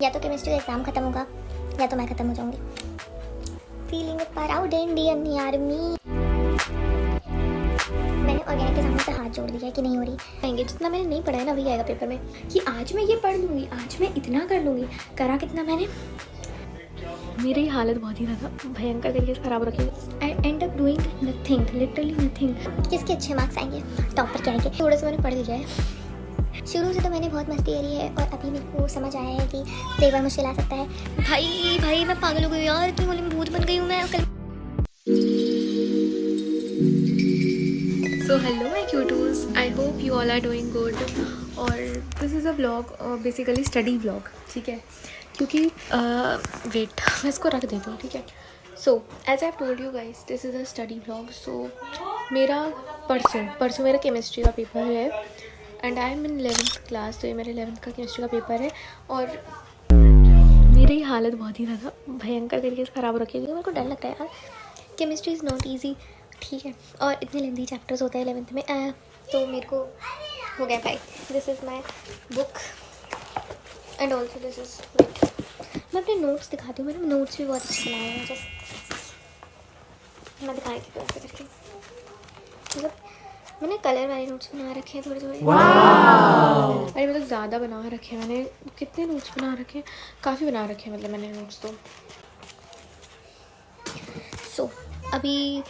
या तो केमिस्ट्री का एग्ज़ाम ख़त्म होगा या तो मैं ख़त्म हो जाऊंगी। Feeling proud Indian army. मैंने ऑर्गेनिक के सामने से हाथ जोड़ दिया है कि नहीं हो रही आएंगे। जितना मैंने नहीं पढ़ा है ना वही आएगा पेपर में कि आज मैं ये पढ़ लूँगी, आज मैं इतना कर लूँगी। करा कितना मैंने, मेरी हालत बहुत ही ज़्यादा भयंकर तरीके से ख़राब रखी। I end up doing nothing, literally nothing. किसके अच्छे मार्क्स आएंगे, टॉपर के आएंगे। थोड़ा सा मैंने पढ़ लिया है। शुरू से तो मैंने बहुत मस्ती करी है और अभी मेरे को समझ आया है कि पेपर मुश्किल आ सकता है। भाई मैं पागल हो गई यार, इतनी वाली भूत बन गई हूँ मैं कल। So hello my cuties, I hope you all are doing good और this is a vlog, basically study vlog, ठीक है। क्योंकि वेट मैं इसको रख देती हूँ, ठीक है। So as I've told you guys, this is a study vlog। So मेरा परसों मेरा केमिस्ट्री का पेपर है and I M in 11th class. तो ये मेरे 11th का केमिस्ट्री का पेपर है और मेरी हालत बहुत ही ज़्यादा भयंकर तरीके से ख़राब रखी है। मेरे को डर लगता है यार, केमिस्ट्री इज़ नॉट ईजी, ठीक है। और इतने लेंदी चैप्टर्स होते हैं 11th में। तो मेरे को हो गया भाई। This is my book and also this is weight. मैं अपने नोट्स दिखाती हूँ। मैंने नोट्स भी बहुत अच्छे बनाए हैं। जस्ट मैं दिखाई थी ऐसे करके, मतलब मैंने कलर वाले नोट्स बना रखे हैं थोड़े थोड़े। अरे मतलब ज़्यादा बना रखे हैं मैंने। कितने नोट्स बना रखे हैं, काफ़ी बना रखे हैं मतलब मैंने नोट्स तो। सो अभी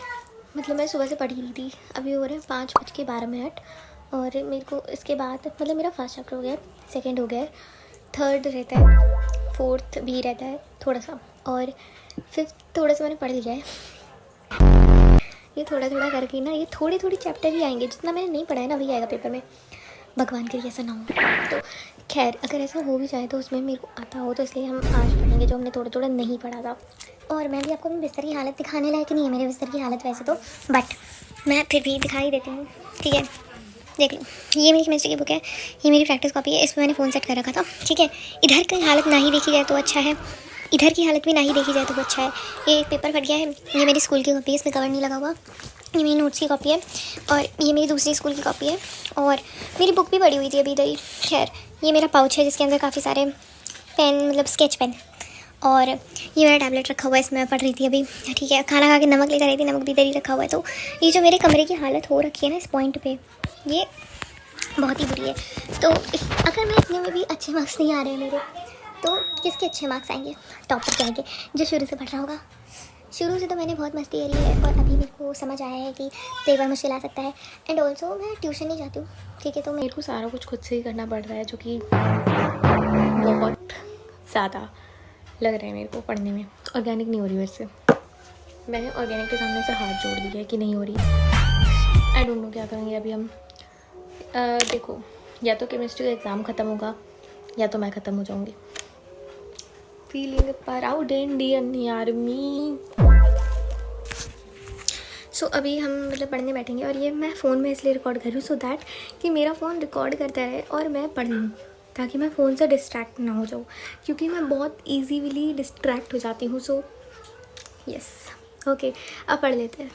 मतलब मैं सुबह से पढ़ ही रही थी। अभी हो रहे हैं 5:12 और मेरे को इसके बाद मतलब मेरा फर्स्ट चैप्टर हो गया, सेकंड हो गया, थर्ड रहता है, फोर्थ भी रहता है थोड़ा सा, और फिफ्थ थोड़ा सा मैंने पढ़ लिया है। ये थोड़ा थोड़ा करके ना, ये थोड़ी थोड़ी चैप्टर ही आएंगे। जितना मैंने नहीं पढ़ा है ना वही आएगा पेपर में। भगवान करिए ऐसा ना हो। तो खैर अगर ऐसा हो भी जाए तो उसमें मेरे को आता हो तो इसलिए हम आज पढ़ेंगे जो हमने थोड़ा थोड़ा नहीं पढ़ा था। और मैं भी आपको अपनी बिस्तर की हालत दिखाने लायक नहीं है मेरे बिस्तर की हालत वैसे तो, बट मैं फिर भी दिखाई देती हूँ, ठीक है। देख लो, ये मेरी केमिस्ट्री की बुक है, ये मेरी प्रैक्टिस कॉपी है। इसमें मैंने फ़ोन सेट कर रखा था, ठीक है। इधर की हालत ना ही देखी जाए तो अच्छा है, इधर की हालत भी ना ही देखी जाए तो अच्छा है। ये पेपर फट गया है। ये मेरी स्कूल की कॉपी है, इसमें कवर नहीं लगा हुआ। ये मेरी नोट्स की कॉपी है और ये मेरी दूसरी स्कूल की कॉपी है। और मेरी बुक भी पड़ी हुई थी अभी इधर ही। खैर ये मेरा पाउच है जिसके अंदर काफ़ी सारे पेन, मतलब स्केच पेन। और ये मेरा टैबलेट रखा हुआ है, इसमें मैं पढ़ रही थी अभी, ठीक है। खाना खा के नमक लेकर आई थी, नमक भी इधर ही रखा हुआ है। तो ये जो मेरे कमरे की हालत हो रखी है ना इस पॉइंट पे, ये बहुत ही बुरी है। तो अगर मैं इतने में भी अच्छे मार्क्स नहीं आ रहे हैं मेरे, तो किसके अच्छे मार्क्स आएंगे, टॉपर के आएंगे, जो शुरू से पढ़ रहा होगा। शुरू से तो मैंने बहुत मस्ती करी है और अभी मेरे को समझ आया है कि पेपर मुश्किल आ सकता है। एंड ऑल्सो मैं ट्यूशन नहीं जाती हूँ, ठीक है। तो मेरे को सारा कुछ खुद से ही करना पड़ रहा है, जो कि बहुत ज़्यादा लग रहा है मेरे को पढ़ने में। ऑर्गेनिक नहीं हो रही वैसे, मैंने ऑर्गेनिक के सामने से हाथ जोड़ दिया है कि नहीं हो रही। आई डोंट नो क्या करेंगे अभी हम। देखो, या तो केमिस्ट्री का एग्ज़ाम ख़त्म होगा या तो मैं ख़त्म हो जाऊँगी। Feeling proud Indian army. So अभी हम मतलब पढ़ने बैठेंगे और ये मैं फ़ोन में इसलिए रिकॉर्ड कर रही हूँ सो दैट कि मेरा फ़ोन रिकॉर्ड करता रहे और मैं पढ़ लूँ, ताकि मैं फ़ोन से डिस्ट्रैक्ट ना हो जाऊँ, क्योंकि मैं बहुत ईजीली डिस्ट्रैक्ट हो जाती हूँ। सो यस, ओके, अब पढ़ लेते हैं।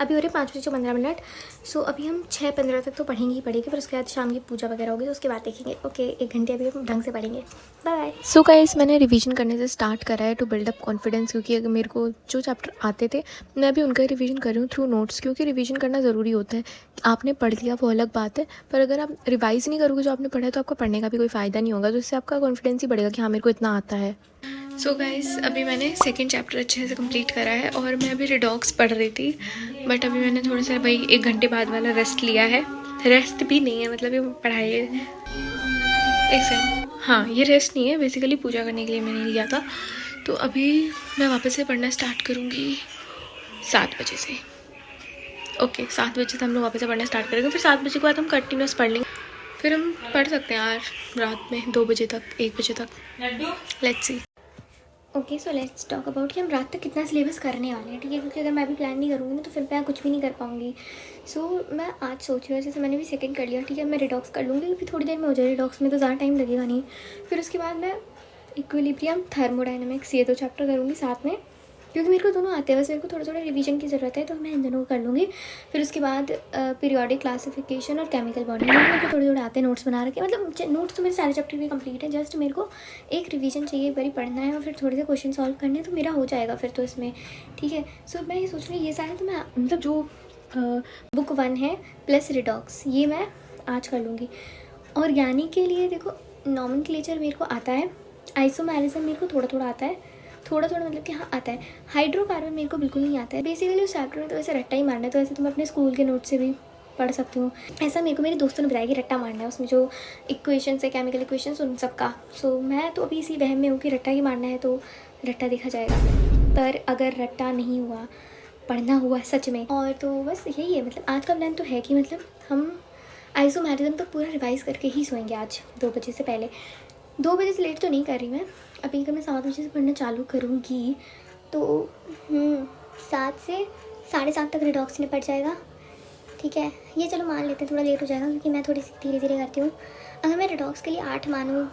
अभी हो रहे 5:15। सो अभी हम 6:15 तक तो पढ़ेंगे ही पढ़ेंगे, फिर उसके बाद शाम की पूजा वगैरह होगी तो उसके बाद देखेंगे। ओके, 1 घंटे अभी हम ढंग से पढ़ेंगे। बाय। सो गाइस, मैंने रिवीजन करने से स्टार्ट करा है टू बिल्ड अप कॉन्फिडेंस, क्योंकि अगर मेरे को जो चैप्टर आते थे मैं अभी उनका रिवीजन कर रही हूँ थ्रू नोट्स, क्योंकि रिवीजन करना ज़रूरी होता है। आपने पढ़ लिया वो अलग बात है, पर अगर आप रिवाइज़ नहीं करोगे जो आपने पढ़ा है तो आपका पढ़ने का भी कोई फ़ायदा नहीं होगा। तो इससे आपका कॉन्फिडेंस ही बढ़ेगा कि हाँ मेरे को इतना आता है। सो गाइस, अभी मैंने सेकंड चैप्टर अच्छे से कंप्लीट करा है और मैं अभी रिडॉक्स पढ़ रही थी, बट अभी मैंने थोड़ा सा भाई 1 घंटे बाद वाला रेस्ट लिया है। रेस्ट भी नहीं है, मतलब ये पढ़ाई है एक सेकंड, हाँ ये रेस्ट नहीं है, बेसिकली पूजा करने के लिए मैंने लिया था। तो अभी मैं वापस से पढ़ना स्टार्ट करूँगी 7 बजे से। ओके, 7 बजे से हम लोग वापस से पढ़ना स्टार्ट करेंगे, फिर 7 बजे के बाद हम कंटिन्यूस पढ़ लेंगे। फिर हम पढ़ सकते हैं यार रात में 2 बजे तक, 1 बजे तक, let's see. Okay, so let's talk about कि हम रात तक कितना सिलेबस करने वाले हैं, ठीक है। क्योंकि अगर मैं भी प्लान नहीं करूँगी ना तो फिर मैं कुछ भी नहीं कर पाऊँगी। सो मैं आज सोच रही हूँ, जैसे मैंने भी सेकंड कर लिया, ठीक है। मैं रिडॉक्स कर लूँगी क्योंकि थोड़ी देर में हो जाए, रिडॉक्स में तो ज़्यादा टाइम लगेगा नहीं। फिर उसके बाद मैं इक्विलिब्रियम, थर्मोडायनेमिक्स, ये 2 चैप्टर करूँगी साथ में। क्योंकि मेरे को दोनों आते हैं, बस मेरे को थोड़ा थोड़ा रिवीजन की ज़रूरत है, तो मैं इन दोनों को कर लूँगी। फिर उसके बाद पीरियोडिक क्लासिफिकेशन और केमिकल बॉन्डिंग मेरे को थोड़े थोड़े आते हैं, नोट्स बना रखे, मतलब नोट्स तो मेरे सारे चैप्टर भी कंप्लीट है, जस्ट मेरे को एक रिवीजन चाहिए, एक बारी पढ़ना है और फिर थोड़े से क्वेश्चन सॉल्व करने हैं, तो मेरा हो जाएगा फिर तो इसमें, ठीक है। सो मैं ये सोच रही हूँ ये सारे तो मैं मतलब जो बुक 1 है प्लस रिडॉक्स ये मैं आज कर लूँगी। ऑर्गेनिक के लिए देखो नॉमेनक्लेचर मेरे को आता है, आइसोमेरिज्म मेरे को थोड़ा थोड़ा आता है, थोड़ा थोड़ा मतलब कि हाँ आता है। हाइड्रोकार्बन मेरे को बिल्कुल नहीं आता है। बेसिकली उस चैप्टर में तो वैसे रट्टा ही मारना है, तो वैसे तो मैं अपने स्कूल के नोट से भी पढ़ सकती हूँ। ऐसा मेरे को मेरे दोस्तों ने बताया कि रट्टा मारना है, उसमें जो इक्वेशंस है केमिकल इक्वेशंस उन सब का। सो मैं तो अभी इसी वहम में हूँ कि रट्टा ही मारना है तो रट्टा देखा जाएगा। पर अगर रट्टा नहीं हुआ, पढ़ना हुआ सच में, और तो बस यही है। मतलब आज का प्लान तो है कि मतलब हम आइसोमेरिज्म तो पूरा रिवाइज़ करके ही सोएंगे आज 2 बजे से पहले। 2 बजे से लेट तो नहीं कर रही मैं, अभी अगर मैं 7 बजे से पढ़ना चालू करूँगी तो 7 से 7:30 तक रिडॉक्स निपट जाएगा, ठीक है। ये चलो मान लेते हैं थोड़ा लेट हो जाएगा, क्योंकि मैं थोड़ी सी धीरे धीरे करती हूँ। अगर मैं रिडॉक्स के लिए 8 मानूँ,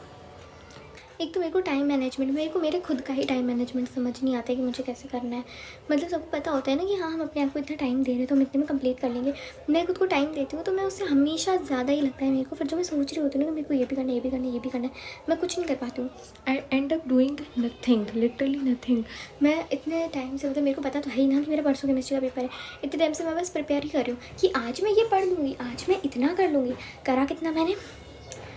एक तो मेरे को टाइम मैनेजमेंट, मेरे खुद का ही टाइम मैनेजमेंट समझ नहीं आता है कि मुझे कैसे करना है। मतलब सबको पता होता है ना कि हाँ हम अपने आप को इतना टाइम दे रहे हैं तो हम इतने में कंप्लीट कर लेंगे। मैं खुद को टाइम देती हूँ तो मैं उससे हमेशा ज़्यादा ही लगता है मेरे को। फिर जो मैं सोच रही होती हूँ ना कि मेरे को ये भी करना है, ये भी करना है, ये भी करना है, मैं कुछ नहीं कर पाती हूँ। I end up doing nothing, literally nothing. मैं इतने टाइम से, मतलब मेरे को पता तो है ही ना कि मेरा परसों केमिस्ट्री का पेपर है, इतने टाइम से मैं बस प्रिपेयर ही कर रही हूँ कि आज मैं ये पढ़ लूँगी, आज मैं इतना कर लूँगी। करा कितना मैंने,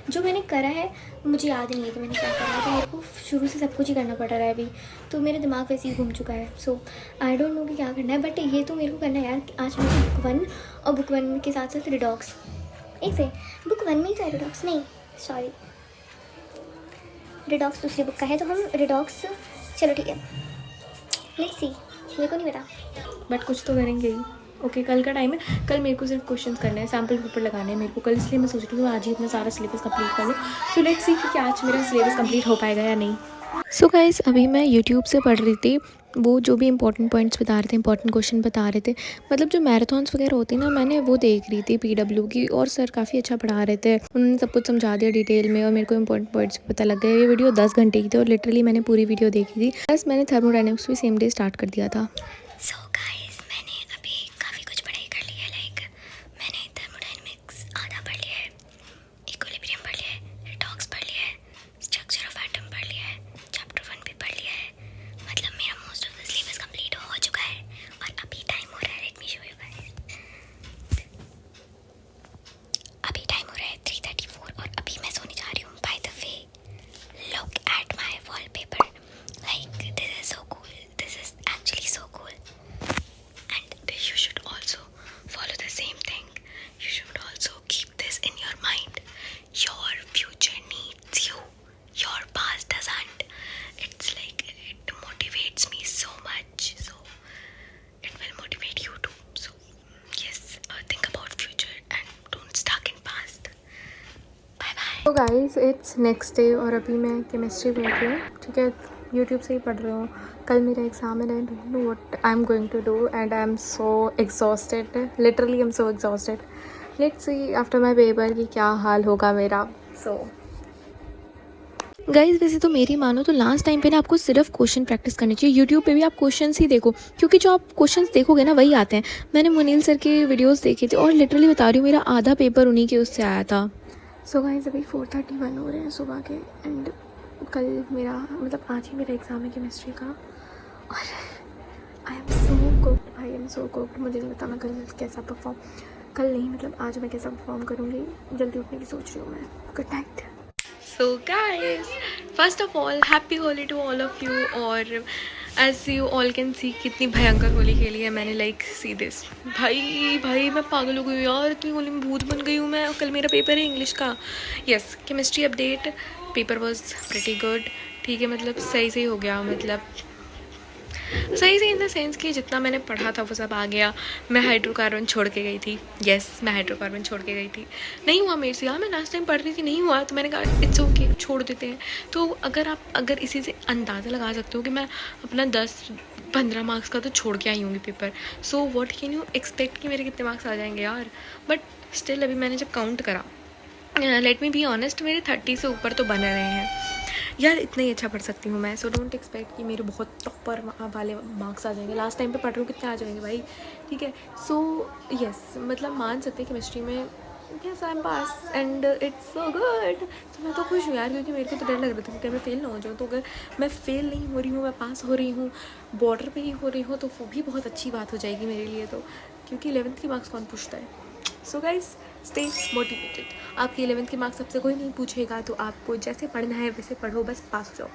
जो मैंने करा है मुझे याद नहीं है कि मैंने क्या करा है, तो मेरे को शुरू से सब कुछ ही करना पड़ रहा है अभी, तो मेरे दिमाग वैसे ही घूम चुका है। सो आई डोंट नो कि क्या करना है, बट ये तो मेरे को करना है यार। आज मेरे बुक 1 और बुक 1 के साथ साथ रिडॉक्स, एक से बुक 1 में ही था रिडॉक्स, नहीं सॉरी रिडॉक्स दूसरी बुक का है, तो हम रिडॉक्स, चलो ठीक है लेट्स सी, मेरे को नहीं पता बट कुछ तो करेंगे ही। ओके कल का टाइम है, कल मेरे को सिर्फ क्वेश्चंस करने हैं, सैम्पल पेपर लगाने हैं मेरे को कल, इसलिए मैं सोच रही हूँ आज ही अपना सारा सिलेबस कंप्लीट कर लूँ। सो लेट्स सी कि आज मेरा सिलेबस कंप्लीट हो पाएगा या नहीं। सो गाइस अभी मैं यूट्यूब से पढ़ रही थी, वो जो भी इंपॉर्टेंट पॉइंट्स बता रहे थे, इंपॉर्टेंट क्वेश्चन बता रहे थे, मतलब जो मैराथन्स वगैरह होती है ना, मैंने वो देख रही थी PW की, और सर काफ़ी अच्छा पढ़ा रहे थे, उन्होंने सब कुछ समझा दिया डिटेल में और मेरे को इंपॉर्टेंट पॉइंट्स पता लग गए। ये वीडियो 10 घंटे की थी और लिटरली मैंने पूरी वीडियो देखी थी, बस मैंने थर्मोडायनेमिक्स भी सेम डे स्टार्ट कर दिया था। सो गाइस मैंने अभी काफ़ी कुछ पढ़ाई कर ली है। लाइक मैंने थर्मोडायनेमिक्स आधा पढ़ लिया है, इक्विलिब्रियम पढ़ लिया है, रिडॉक्स पढ़ लिया है, स्ट्रक्चर ऑफ एटम पढ़ लिया है, चैप्टर 1 भी पढ़ लिया है। मतलब मेरा most of the syllabus complete हो चुका है और अभी टाइम हो रहा है, let me show you guys. अभी टाइम हो रहा है 3:34 और अभी मैं सोने जा रही हूँ। By the way look at my wallpaper, like this is so cool, this is actually so cool. And you should also follow the same thing. You should also keep this in your mind. Your future needs you. Your past doesn't. It's like it motivates me so much. So it will motivate you too. So yes, think about future and don't stuck in past. Bye bye. तो guys it's next day और अभी मैं chemistry पढ़ रही हूँ, ठीक है, YouTube से ही पढ़ रही हूँ। कल मेरा एग्ज़ाम है, I don't know what I am going to do and I am so exhausted, literally I am so exhausted. Let's see after my paper कि क्या हाल होगा मेरा। सो गाइस वैसे तो मेरी मानो तो लास्ट टाइम पे ना आपको सिर्फ क्वेश्चन प्रैक्टिस करनी चाहिए। यूट्यूब पे भी आप क्वेश्चंस ही देखो, क्योंकि जो आप क्वेश्चंस देखोगे ना वही आते हैं। मैंने मुनील सर के वीडियोस देखे थे और लिटरली बता रही हूँ मेरा आधा पेपर उन्हीं के उससे आया था। सो गाइस अभी 4:31 हो रहे हैं सुबह के एंड कल मेरा मतलब आज ही मेरा एग्ज़ाम है केमिस्ट्री का और आई एम सो कुक्ड भाई, आई एम सो कुक्ड। मुझे नहीं पता मैं कल कैसा परफॉर्म, कल नहीं मतलब आज मैं कैसा परफॉर्म करूँगी। जल्दी उठने की सोच रही हूँ मैं। Good night. So guys, first of all happy Holi to all of you। और as you all can see कितनी भयंकर होली खेली है मैंने। लाइक सी दिस, भाई मैं पागल हो गई हूँ यार, इतनी होली में भूत बन गई हूँ मैं। कल मेरा पेपर है इंग्लिश का, yes chemistry update, paper was pretty good, ठीक है, मतलब सही हो गया, मतलब सही से इन द सेंस कि जितना मैंने पढ़ा था वो सब आ गया। मैं हाइड्रोकार्बन छोड़ के गई थी, यस मैं हाइड्रोकार्बन छोड़ के गई थी, नहीं हुआ मेरे से यार। मैं लास्ट टाइम पढ़ रही थी, नहीं हुआ, तो मैंने कहा इट्स ओके छोड़ देते हैं। तो अगर इसी से अंदाज़ा लगा सकते हो कि मैं अपना 10-15 मार्क्स का तो छोड़ के आई होंगी paper. So what can you expect कि मेरे कितने मार्क्स आ जाएंगे यार। बट स्टिल अभी मैंने जब काउंट करा, लेट मी बी ऑनेस्ट, मेरे 30 से ऊपर तो बने रहे हैं। यार इतना ही अच्छा पढ़ सकती हूँ मैं, सो डोंट एक्सपेक्ट कि मेरे बहुत टॉपर वाले मार्क्स आ जाएंगे। लास्ट टाइम पे पढ़ रही हूँ कितने आ जाएंगे भाई, ठीक है। सो यस, मतलब मान सकते हैं केमिस्ट्री में yes I am pass and it's so good. तो मैं तो खुश हूँ यार, क्योंकि मेरे को तो डर लग रहा था कि मैं फेल ना हो जाऊँ। तो अगर मैं फेल नहीं हो रही हूँ, मैं पास हो रही हूँ, बॉर्डर पे ही हो रही हूँ, तो वो भी बहुत अच्छी बात हो जाएगी मेरे लिए। तो क्योंकि 11th की मार्क्स कौन पूछता है। So guys stay motivated. आपके 11th के मार्क्स सबसे कोई नहीं पूछेगा, तो आपको जैसे पढ़ना है वैसे पढ़ो, बस पास हो जाओ।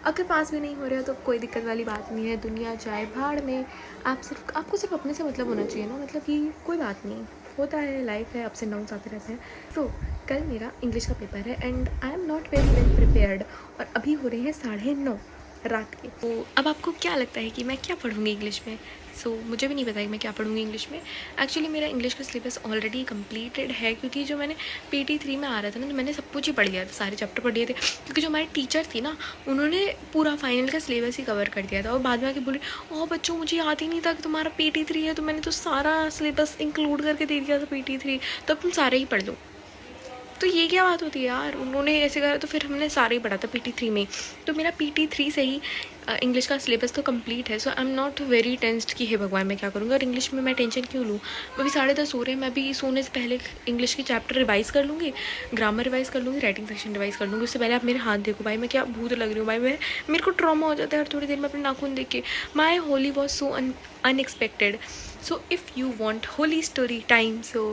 अगर पास भी नहीं हो रहा है तो कोई दिक्कत वाली बात नहीं है, दुनिया जाए भाड़ में। आपको सिर्फ अपने से मतलब होना चाहिए ना, मतलब कि कोई बात नहीं, होता है, लाइफ है, अप्स एंड डाउन्स आते रहते हैं। सो कल मेरा इंग्लिश का पेपर है and I am not very well prepared, और अभी हो रहे हैं 9:30 रात के। तो अब आपको क्या लगता है कि मैं क्या पढ़ूँगी इंग्लिश में? सो मुझे भी नहीं पता कि मैं क्या पढ़ूँगी इंग्लिश में। एक्चुअली मेरा इंग्लिश का सिलेबस ऑलरेडी कंप्लीटेड है, क्योंकि जो मैंने PT3 में आ रहा था ना, तो मैंने सब कुछ ही पढ़ लिया था, सारे चैप्टर पढ़ लिए थे। क्योंकि जो हमारी टीचर थी ना, उन्होंने पूरा फाइनल का सिलेबस ही कवर कर दिया था, और बाद में आके बोली ओ बच्चों मुझे याद ही नहीं था कि तुम्हारा PT3 है, तो मैंने तो सारा सिलेबस इंक्लूड करके दे दिया था PT3, तो अब तुम सारे ही पढ़ लो। तो ये क्या बात होती है यार, उन्होंने ऐसे करा तो फिर हमने सारे ही पढ़ा था PT3 में। तो मेरा PT3 से ही इंग्लिश का सिलेबस तो कंप्लीट है। So I am not very tensed कि हे भगवान मैं क्या करूँगी, और इंग्लिश में मैं टेंशन क्यों लूँ। अभी 10:30 हो रहे हैं, मैं भी सोने से पहले इंग्लिश के चैप्टर रिवाइज़ कर लूँगी, ग्रामर रिवाइज़ कर लूँगी, राइटिंग सेक्शन रिवाइज़ कर लूँगी। उससे पहले आप मेरे हाथ देखो भाई, मैं क्या भूत लग रही हूँ भाई। मेरे को ट्रॉमा हो जाता है हर थोड़ी देर में अपने नाखून देख के। My Holi was so unexpected. So if you want holy story time, so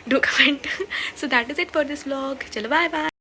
do comment. So that is it for this vlog. चलो bye bye.